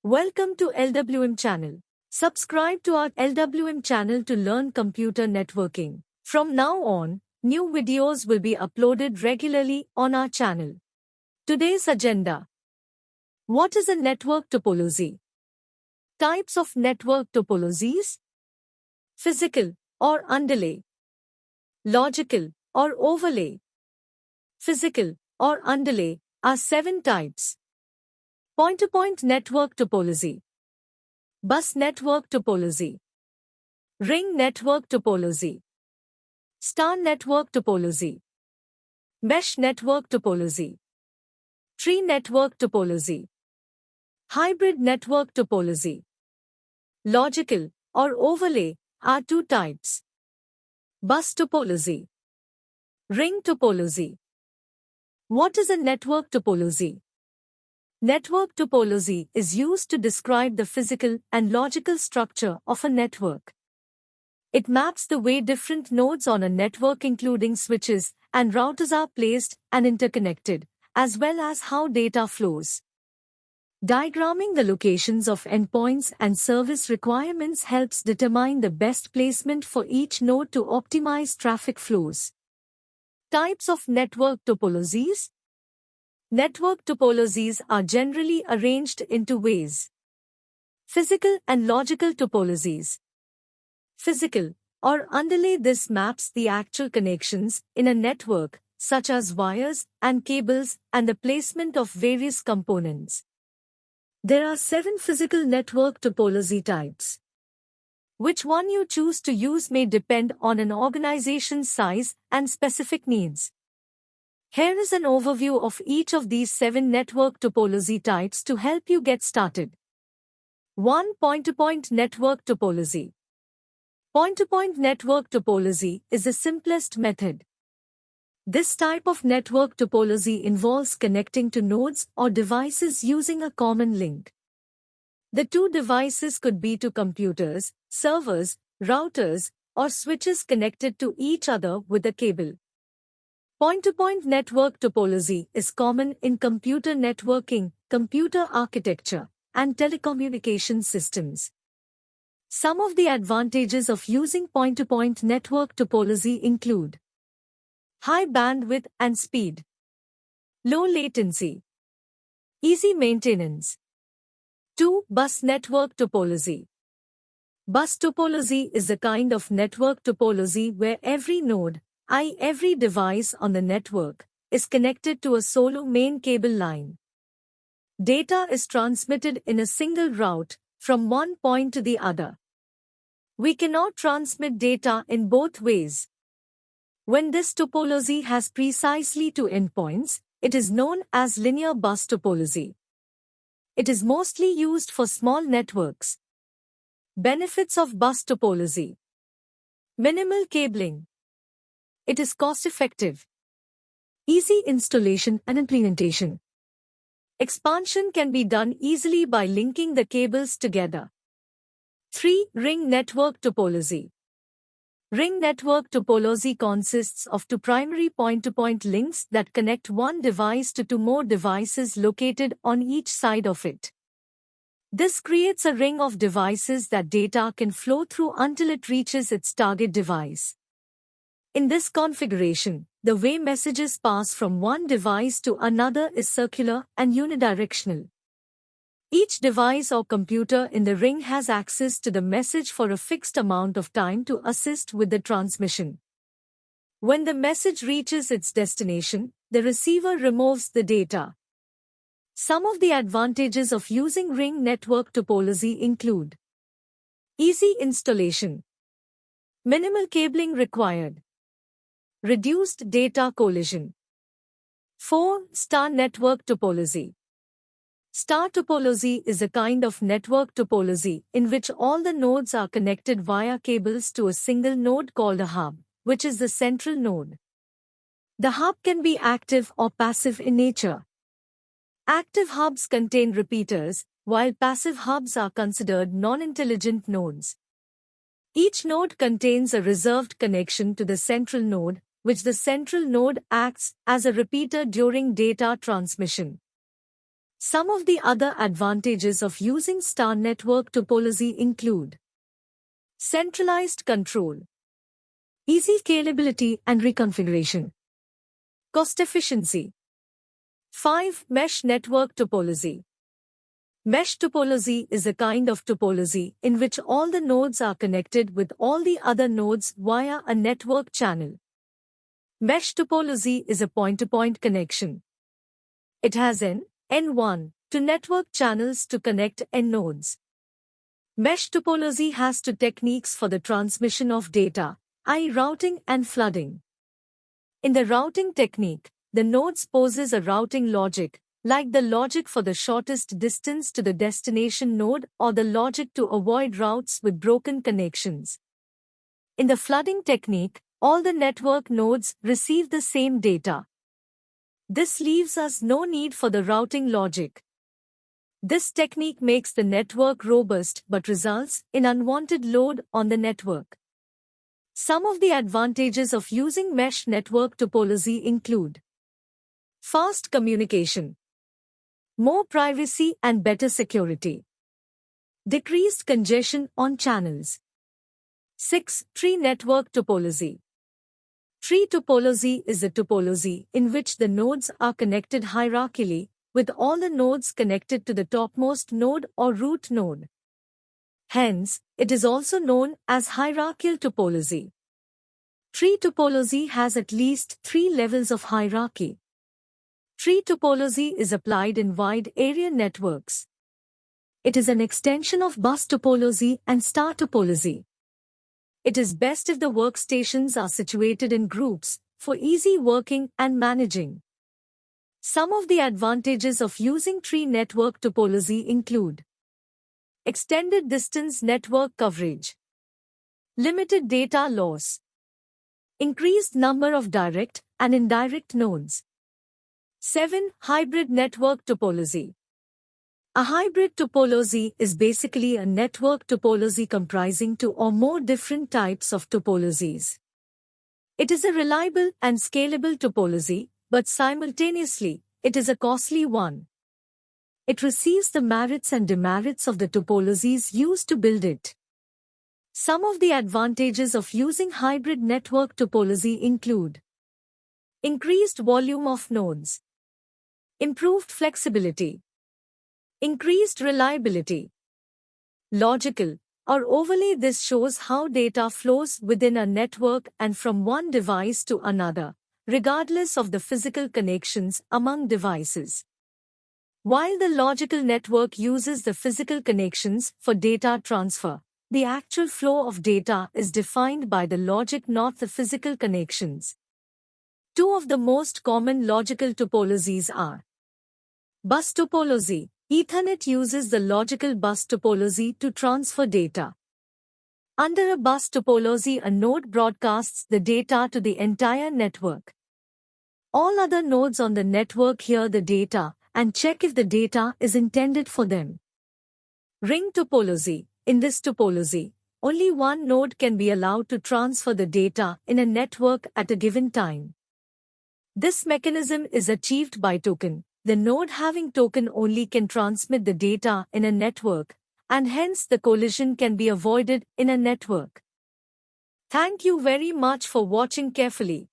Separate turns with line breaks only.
Welcome to LWM channel. Subscribe to our LWM channel to learn computer networking. From now on, new videos will be uploaded regularly on our channel. Today's agenda. What is a network topology? Types of network topologies. Physical or underlay. Logical or overlay. Physical or underlay are 7 types. Point-to-point network topology. Bus network topology. Ring network topology. Star network topology. Mesh network topology. Tree network topology. Hybrid network topology. Logical or overlay are 2 types. Bus topology. Ring topology. What is a network topology? Network topology is used to describe the physical and logical structure of a network. It maps the way different nodes on a network including switches and routers are placed and interconnected, as well as how data flows. Diagramming the locations of endpoints and service requirements helps determine the best placement for each node to optimize traffic flows. Types of network topologies. Network topologies are generally arranged in 2 ways. Physical and logical topologies. Physical or underlay. This maps the actual connections in a network, such as wires and cables, and the placement of various components. There are 7 physical network topology types. Which one you choose to use may depend on an organization's size and specific needs. Here is an overview of each of these 7 network topology types to help you get started. 1. Point-to-point network topology. Point-to-point network topology is the simplest method. This type of network topology involves connecting to nodes or devices using a common link. The 2 devices could be 2 computers, servers, routers, or switches connected to each other with a cable. Point-to-point network topology is common in computer networking, computer architecture, and telecommunication systems. Some of the advantages of using point-to-point network topology include high bandwidth and speed, low latency, easy maintenance. 2. Bus network topology. Bus topology is a kind of network topology where every node, i.e. every device on the network, is connected to a solo main cable line. Data is transmitted in a single route from one point to the other. We cannot transmit data in both ways. When this topology has precisely 2 endpoints, it is known as linear bus topology. It is mostly used for small networks. Benefits of bus topology. Minimal cabling. It is cost-effective. Easy installation and implementation. Expansion can be done easily by linking the cables together. 3. Ring network topology. Ring network topology consists of 2 primary point-to-point links that connect one device to 2 more devices located on each side of it. This creates a ring of devices that data can flow through until it reaches its target device. In this configuration, the way messages pass from one device to another is circular and unidirectional. Each device or computer in the ring has access to the message for a fixed amount of time to assist with the transmission. When the message reaches its destination, the receiver removes the data. Some of the advantages of using ring network topology include easy installation, minimal cabling required, reduced data collision. 4. Star network topology. Star topology is a kind of network topology in which all the nodes are connected via cables to a single node called a hub, which is the central node. The hub can be active or passive in nature. Active hubs contain repeaters, while passive hubs are considered non-intelligent nodes. Each node contains a reserved connection to the central node, which the central node acts as a repeater during data transmission. Some of the other advantages of using star network topology include centralized control, easy scalability and reconfiguration, cost efficiency. 5. Mesh network topology. Mesh topology is a kind of topology in which all the nodes are connected with all the other nodes via a network channel. Mesh topology is a point-to-point connection. It has N1 to network channels to connect N nodes. Mesh topology has two techniques for the transmission of data, i.e. routing and flooding. In the routing technique, the nodes possess a routing logic, like the logic for the shortest distance to the destination node or the logic to avoid routes with broken connections. In the flooding technique, all the network nodes receive the same data. This leaves us no need for the routing logic. This technique makes the network robust but results in unwanted load on the network. Some of the advantages of using mesh network topology include fast communication, more privacy and better security, decreased congestion on channels. 6. Tree network topology. Tree topology is a topology in which the nodes are connected hierarchically, with all the nodes connected to the topmost node or root node. Hence, it is also known as hierarchical topology. Tree topology has at least 3 levels of hierarchy. Tree topology is applied in wide area networks. It is an extension of bus topology and star topology. It is best if the workstations are situated in groups for easy working and managing. Some of the advantages of using tree network topology include extended distance network coverage, limited data loss, increased number of direct and indirect nodes. 7. Hybrid network topology. A hybrid topology is basically a network topology comprising 2 or more different types of topologies. It is a reliable and scalable topology, but simultaneously, it is a costly one. It receives the merits and demerits of the topologies used to build it. Some of the advantages of using hybrid network topology include increased volume of nodes, improved flexibility, increased reliability. Logical or overlay. This shows how data flows within a network and from one device to another, regardless of the physical connections among devices. While the logical network uses the physical connections for data transfer, the actual flow of data is defined by the logic, not the physical connections. 2 of the most common logical topologies are bus topology. Ethernet uses the logical bus topology to transfer data. Under a bus topology, a node broadcasts the data to the entire network. All other nodes on the network hear the data and check if the data is intended for them. Ring topology. In this topology, only one node can be allowed to transfer the data in a network at a given time. This mechanism is achieved by token. The node having token only can transmit the data in a network, and hence the collision can be avoided in a network. Thank you very much for watching carefully.